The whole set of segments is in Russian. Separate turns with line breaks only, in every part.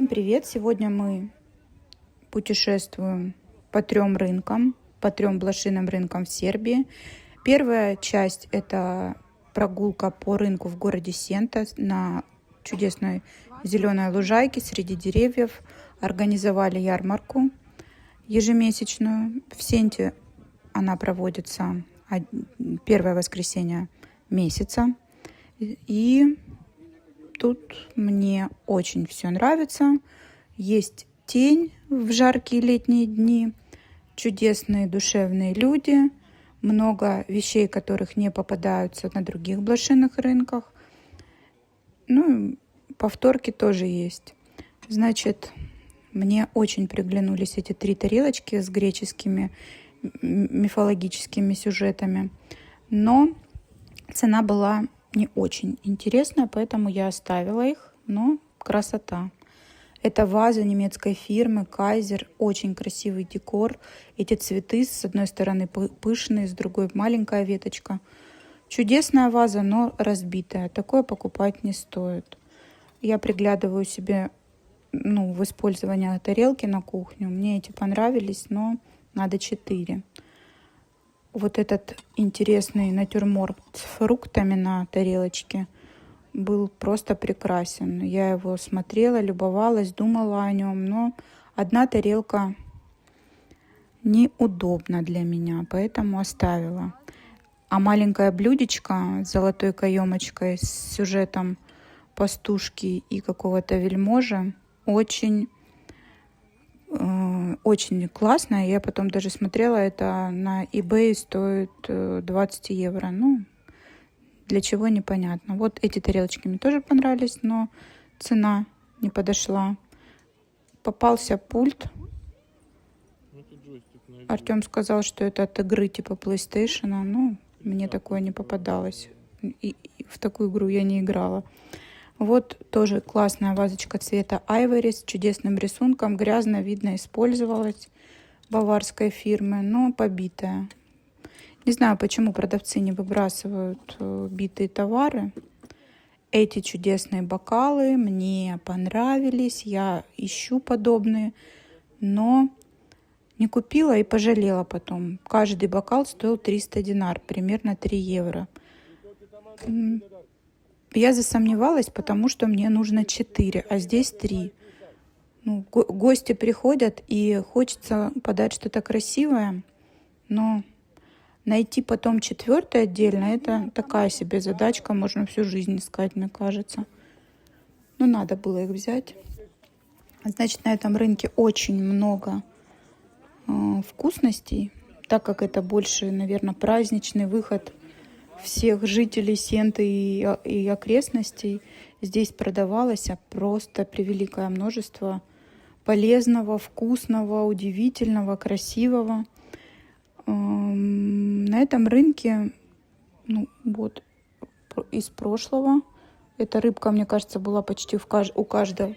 привет! Сегодня мы путешествуем по 3 рынкам, по 3 блошиным рынкам в Сербии. Первая часть – это прогулка по рынку в городе Сента на чудесной зеленой лужайке среди деревьев. Организовали ярмарку ежемесячную. В Сенте она проводится первое воскресенье месяца. И тут мне очень все нравится. Есть тень в жаркие летние дни, чудесные душевные люди, много вещей, которых не попадаются на других блошиных рынках. Ну, повторки тоже есть. Значит, мне очень приглянулись эти 3 тарелочки с греческими мифологическими сюжетами. Но цена была не очень интересная, поэтому я оставила их, но красота. Это ваза немецкой фирмы Кайзер, очень красивый декор. Эти цветы с одной стороны пышные, с другой маленькая веточка. Чудесная ваза, но разбитая. Такое покупать не стоит. Я приглядываю себе в использовании тарелки на кухню. Мне эти понравились, но надо 4. Вот этот интересный натюрморт с фруктами на тарелочке был просто прекрасен. Я его смотрела, любовалась, думала о нем, но одна тарелка неудобна для меня, поэтому оставила. А маленькое блюдечко с золотой каемочкой, с сюжетом пастушки и какого-то вельможи очень классно. Я потом даже смотрела, это на eBay стоит 20 евро. Ну, для чего непонятно. Вот эти тарелочки мне тоже понравились, но цена не подошла. Попался пульт. Артем сказал, что это от игры типа PlayStation. Ну, мне такое не попадалось. И в такую игру я не играла. Вот тоже классная вазочка цвета Ivory с чудесным рисунком. Грязно, видно, использовалась баварской фирмы, но побитая. Не знаю, почему продавцы не выбрасывают битые товары. Эти чудесные бокалы мне понравились. Я ищу подобные, но не купила и пожалела потом. Каждый бокал стоил 300 динар, примерно 3 евро. Я засомневалась, потому что мне нужно 4, а здесь 3. Гости приходят, и хочется подать что-то красивое, но найти потом 4 отдельно – это такая себе задачка, можно всю жизнь искать, мне кажется. Но надо было их взять. Значит, на этом рынке очень много вкусностей, так как это больше, наверное, праздничный выход всех жителей Сенты и окрестностей. Здесь продавалось просто превеликое множество полезного, вкусного, удивительного, красивого. На этом рынке, вот из прошлого, эта рыбка, мне кажется, была почти у каждой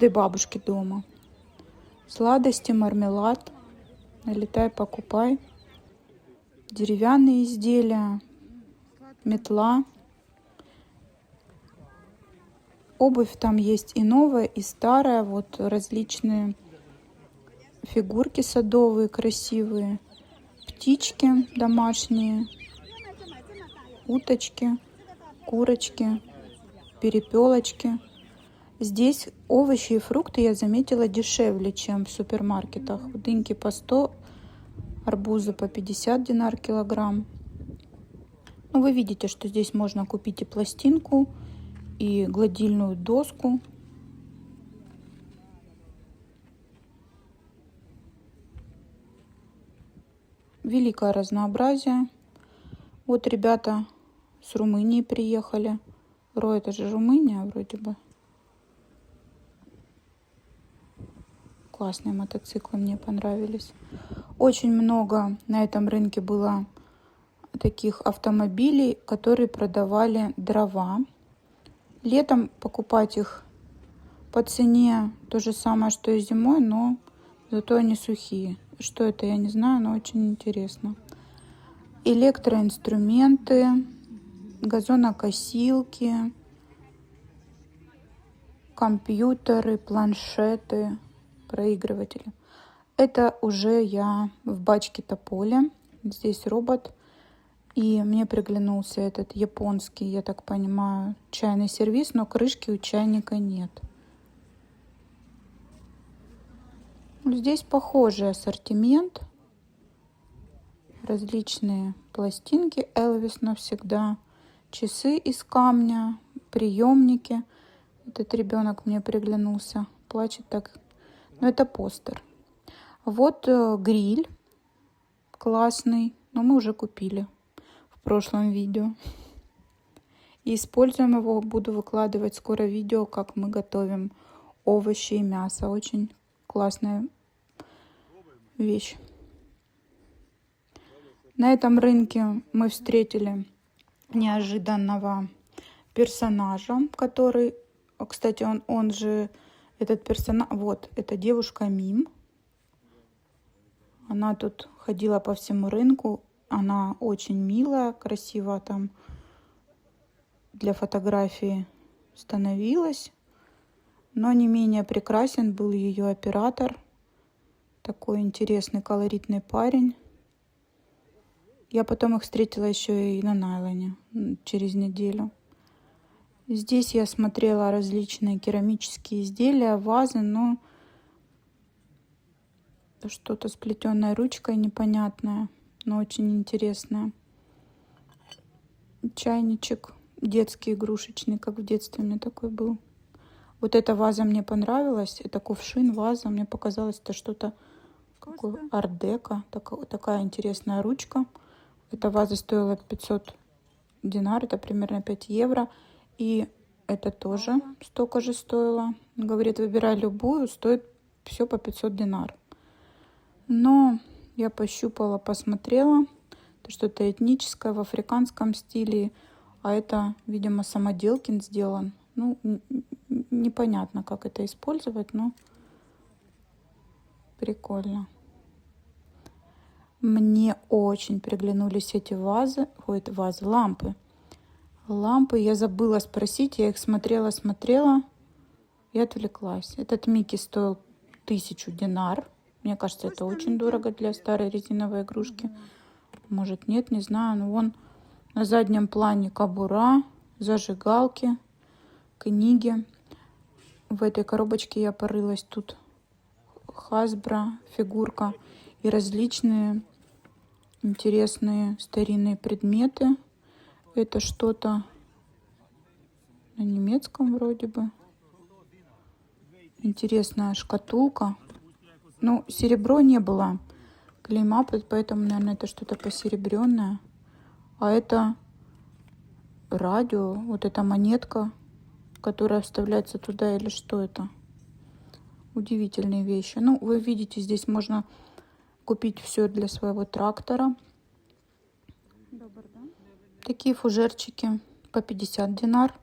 бабушки дома. Сладости, мармелад, налетай, покупай. Деревянные изделия, метла. Обувь там есть и новая, и старая. Вот различные фигурки садовые, красивые. Птички домашние, уточки, курочки, перепелочки. Здесь овощи и фрукты я заметила дешевле, чем в супермаркетах. Дыньки по 100, арбузы по 50 динар килограмм. Вы видите, что здесь можно купить и пластинку, и гладильную доску. Великое разнообразие. Вот ребята с Румынии приехали. Это же Румыния вроде бы. Классные мотоциклы, мне понравились. Очень много на этом рынке было таких автомобилей, которые продавали дрова. Летом покупать их по цене то же самое, что и зимой, но зато они сухие. Что это, я не знаю, но очень интересно. Электроинструменты, газонокосилки, компьютеры, планшеты, проигрыватели. Это уже я в бачке Тополя. Здесь робот. И мне приглянулся этот японский, я так понимаю, чайный сервиз, но крышки у чайника нет. Здесь похожий ассортимент. Различные пластинки Элвис навсегда, часы из камня, приемники. Этот ребенок мне приглянулся, плачет так. Но это постер. Вот гриль классный, но мы уже купили в прошлом видео. И используем его, буду выкладывать скоро видео, как мы готовим овощи и мясо. Очень классная вещь. На этом рынке мы встретили неожиданного персонажа, который, кстати, он же, этот персонаж, вот, это девушка Мим. Она тут ходила по всему рынку, она очень милая, красиво там для фотографии становилась, но не менее прекрасен был ее оператор, такой интересный, колоритный парень. Я потом их встретила еще и на Найлоне через неделю. Здесь я смотрела различные керамические изделия, вазы, но что-то с плетеной ручкой непонятное, но очень интересное. Чайничек детский, игрушечный, как в детстве у меня такой был. Вот эта ваза мне понравилась. Это кувшин, ваза. Мне показалось, это что-то какое art-деко. Такая интересная ручка. Эта ваза стоила 500 динар, это примерно 5 евро. И это тоже столько же стоило. Говорит, выбирай любую, стоит все по 500 динар. Но я пощупала, посмотрела. Это что-то этническое в африканском стиле. А это, видимо, самоделкин сделан. Ну, непонятно, как это использовать, но прикольно. Мне очень приглянулись эти лампы. Лампы, я забыла спросить, я их смотрела и отвлеклась. Этот Микки стоил 1000 динар. Мне кажется, это очень дорого для старой резиновой игрушки. Может, нет, не знаю. Но вон на заднем плане кобура, зажигалки, книги. В этой коробочке я порылась. Тут Hasbro, фигурка и различные интересные старинные предметы. Это что-то на немецком вроде бы. Интересная шкатулка. Ну, серебро не было клейма, поэтому, наверное, это что-то посеребренное. А это радио, вот эта монетка, которая вставляется туда, или что это? Удивительные вещи. Ну, вы видите, здесь можно купить все для своего трактора. Такие фужерчики по 50 динар.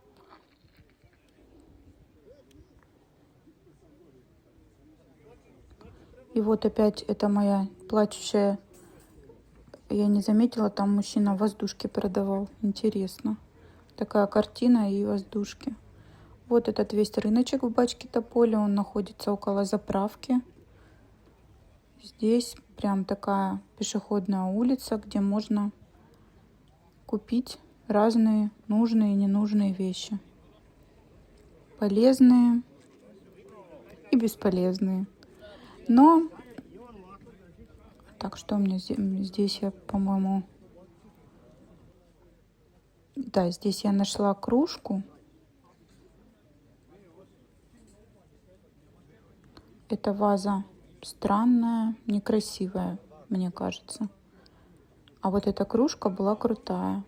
И вот опять это моя плачущая. Я не заметила, там мужчина воздушки продавал. Интересно. Такая картина и воздушки. Вот этот весь рыночек в бачке Тополя. Он находится около заправки. Здесь прям такая пешеходная улица, где можно купить разные нужные и ненужные вещи. Полезные и бесполезные. Но так, что у меня здесь я, по-моему... Да, здесь я нашла кружку. Эта ваза странная, некрасивая, мне кажется. А вот эта кружка была крутая.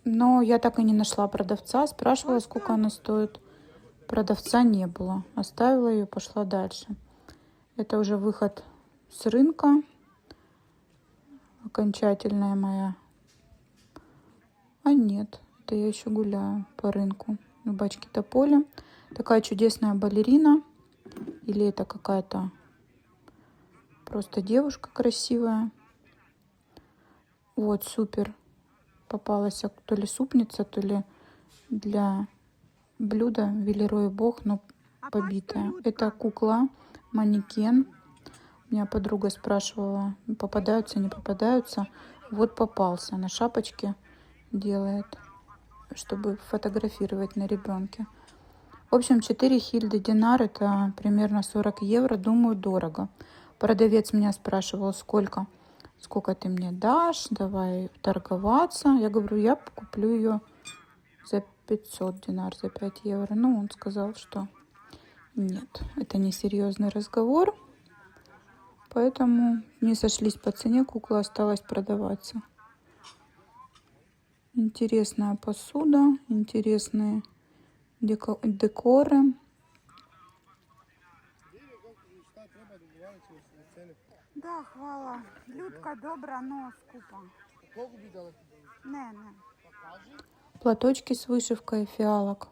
Но я так и не нашла продавца. Спрашивала, сколько она стоит. Продавца не было. Оставила ее, пошла дальше. Это уже выход с рынка. Окончательная моя. А нет, это я еще гуляю по рынку. В бачке Тополя. Такая чудесная балерина. Или это какая-то просто девушка красивая. Вот, супер. попалась то ли супница, то ли для блюда Велерой Бог, но побитая. Это кукла, манекен. Меня подруга спрашивала, попадаются, не попадаются. Вот попался. На шапочке делает, чтобы фотографировать на ребенке. В общем, 4 хильды динар, это примерно 40 евро. Думаю, дорого. Продавец меня спрашивал, сколько ты мне дашь, давай торговаться. Я говорю, я куплю ее за 500 динар, за 5 евро. Ну, он сказал, что нет, это не серьезный разговор. Поэтому не сошлись по цене, кукла осталась продаваться. Интересная посуда, интересные декоры.
Да, хвала. Людка добра, но скупа. Не.
Платочки с вышивкой фиалок.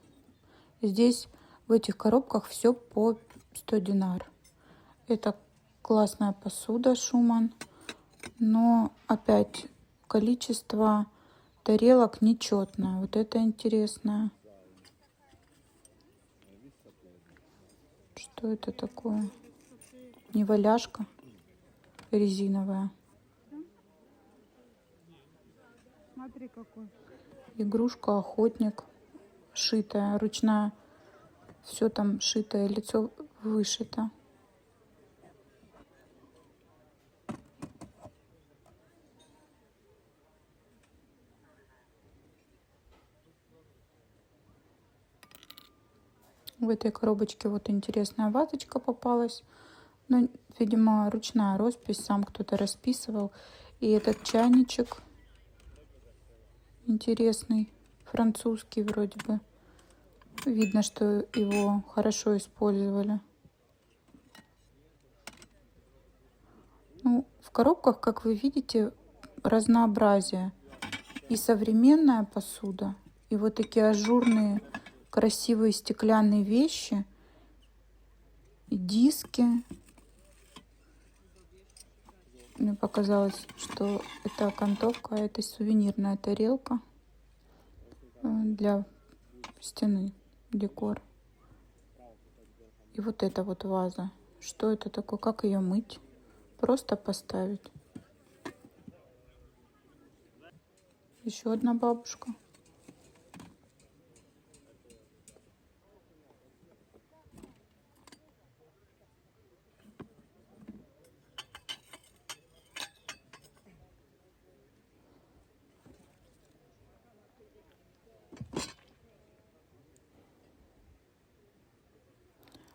Здесь в этих коробках все по 100 динар. Это классная посуда Шуман, но опять количество тарелок нечетное. Вот это интересно. Что это такое? Неваляшка резиновая.
Смотри какой.
Игрушка охотник, шитая, ручная. Все там шитое, лицо вышито. В этой коробочке вот интересная вазочка попалась. Ну, видимо, ручная роспись, сам кто-то расписывал. И этот чайничек интересный, французский вроде бы. Видно, что его хорошо использовали. Ну, в коробках, как вы видите, разнообразие. И современная посуда, и вот такие ажурные, красивые стеклянные вещи, и диски. Мне показалось, что это окантовка, а это сувенирная тарелка для стены, декор. И вот эта вот ваза. Что это такое? Как ее мыть? Просто поставить. Еще одна бабушка.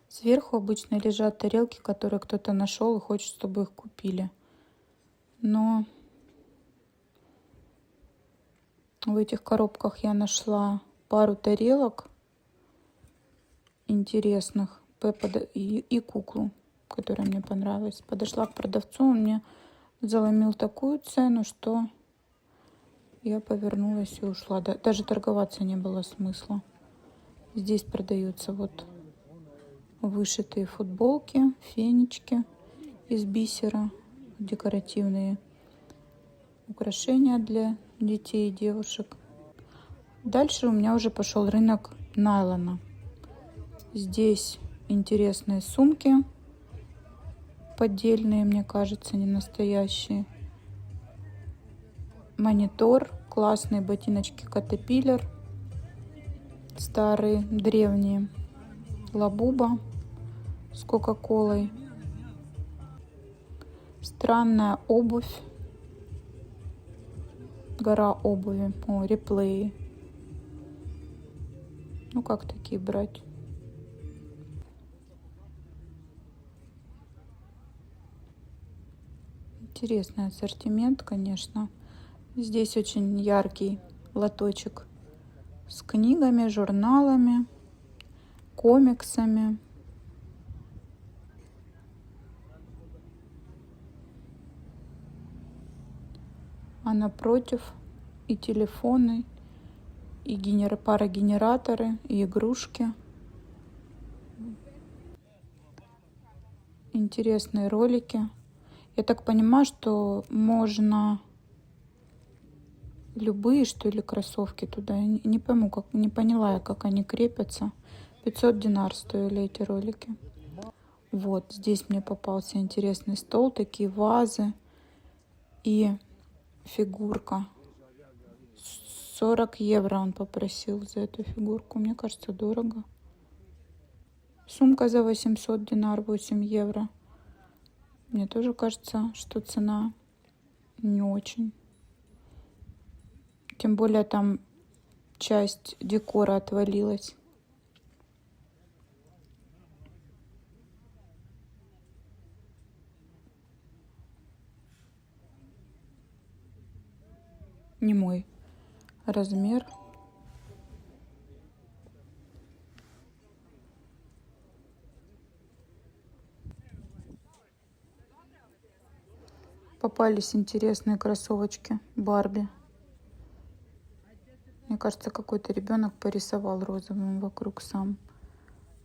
Сверху обычно лежат тарелки, которые кто-то нашел и хочет, чтобы их купили. Но в этих коробках я нашла пару тарелок интересных и куклу, которая мне понравилась. Подошла к продавцу, он мне заломил такую цену, что я повернулась и ушла. Даже торговаться не было смысла. Здесь продаются вот вышитые футболки, фенечки из бисера, декоративные украшения для детей и девушек. Дальше у меня уже пошел рынок найлона. Здесь интересные сумки, поддельные, мне кажется, не настоящие. Монитор, классные ботиночки Caterpillar, старые, древние. Лабуба с кока-колой. Странная обувь. Гора обуви. О, реплеи. Ну, как такие брать? Интересный ассортимент, конечно. Здесь очень яркий лоточек с книгами, журналами, комиксами. А напротив и телефоны, и парогенераторы, и игрушки. Интересные ролики. Я так понимаю, что можно любые, что ли, кроссовки туда. Я не пойму, как, не поняла я, как они крепятся. 500 динар стоили эти ролики. Вот, здесь мне попался интересный стол, такие вазы и фигурка. 40 евро он попросил за эту фигурку. Мне кажется, дорого. Сумка за 800 динар, 8 евро. Мне тоже кажется, что цена не очень. Тем более там часть декора отвалилась. Не мой размер. Попались интересные кроссовочки Барби. Мне кажется, какой-то ребенок порисовал розовым вокруг сам.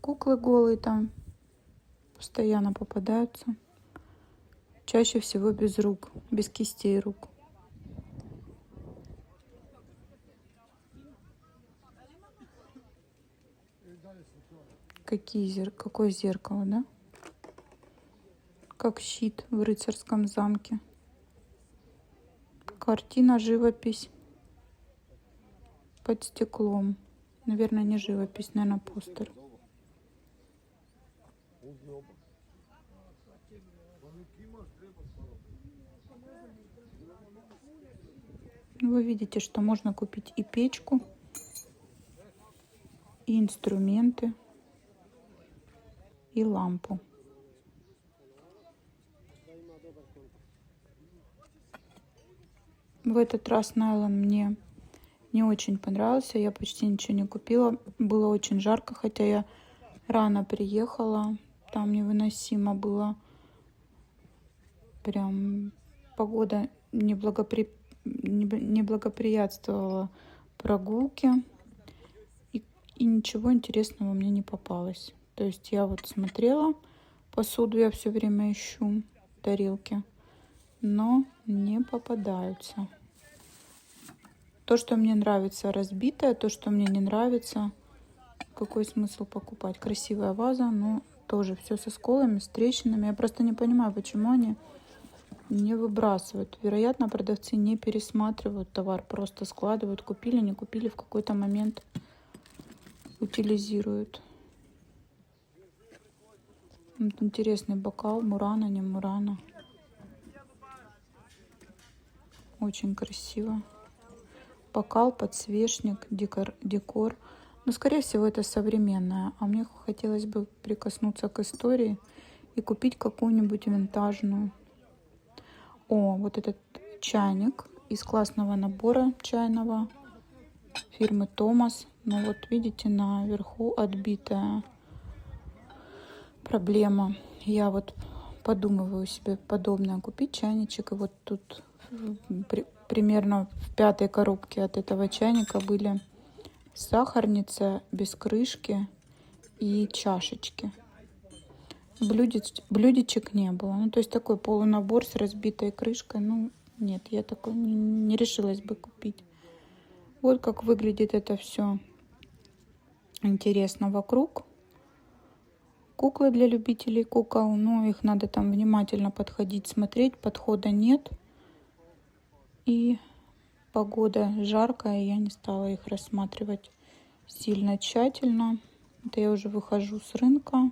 Куклы голые там постоянно попадаются. Чаще всего без рук, без кистей рук. Какое зеркало, да? Как щит в рыцарском замке. Картина, живопись под стеклом. Наверное, не живопись, наверное, постер. Вы видите, что можно купить и печку, и инструменты, и лампу. В этот раз Найлон мне не очень понравился. Я почти ничего не купила. Было очень жарко, хотя я рано приехала. Там невыносимо было. Прям погода не благоприятствовала прогулке. И ничего интересного мне не попалось. То есть я вот смотрела посуду, я все время ищу тарелки, но не попадаются. То, что мне нравится, разбитое, то, что мне не нравится, какой смысл покупать? Красивая ваза, но тоже все со сколами, с трещинами. Я просто не понимаю, почему они не выбрасывают. Вероятно, продавцы не пересматривают товар, просто складывают, купили, не купили, в какой-то момент утилизируют. Вот интересный бокал, Мурана, не Мурана. Очень красиво. Бокал, подсвечник, декор. Но, скорее всего, это современное. А мне хотелось бы прикоснуться к истории и купить какую-нибудь винтажную. О, вот этот чайник из классного набора чайного фирмы Томас. Но вот видите, наверху отбитая проблема. Я вот подумываю себе подобное купить чайничек. И вот тут примерно в 5-й коробке от этого чайника были сахарница без крышки и чашечки. Блюдечек не было. Ну, то есть такой полунабор с разбитой крышкой. Ну, нет, я такой не решилась бы купить. Вот как выглядит это все интересно вокруг. Куклы для любителей кукол. Но их надо там внимательно подходить, смотреть. Подхода нет. И погода жаркая, я не стала их рассматривать сильно тщательно. Это я уже выхожу с рынка.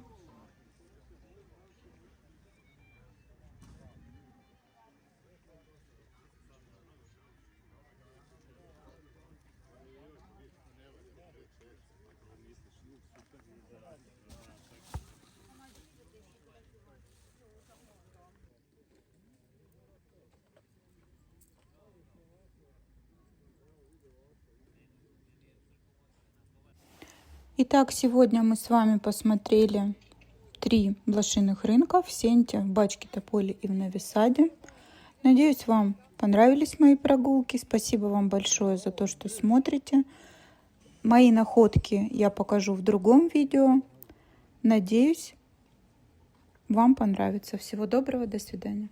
Итак, сегодня мы с вами посмотрели 3 блошиных рынка в Сенте, в Бачке-Тополе и в Нови-Саде. Надеюсь, вам понравились мои прогулки. Спасибо вам большое за то, что смотрите. Мои находки я покажу в другом видео. Надеюсь, вам понравится. Всего доброго, до свидания.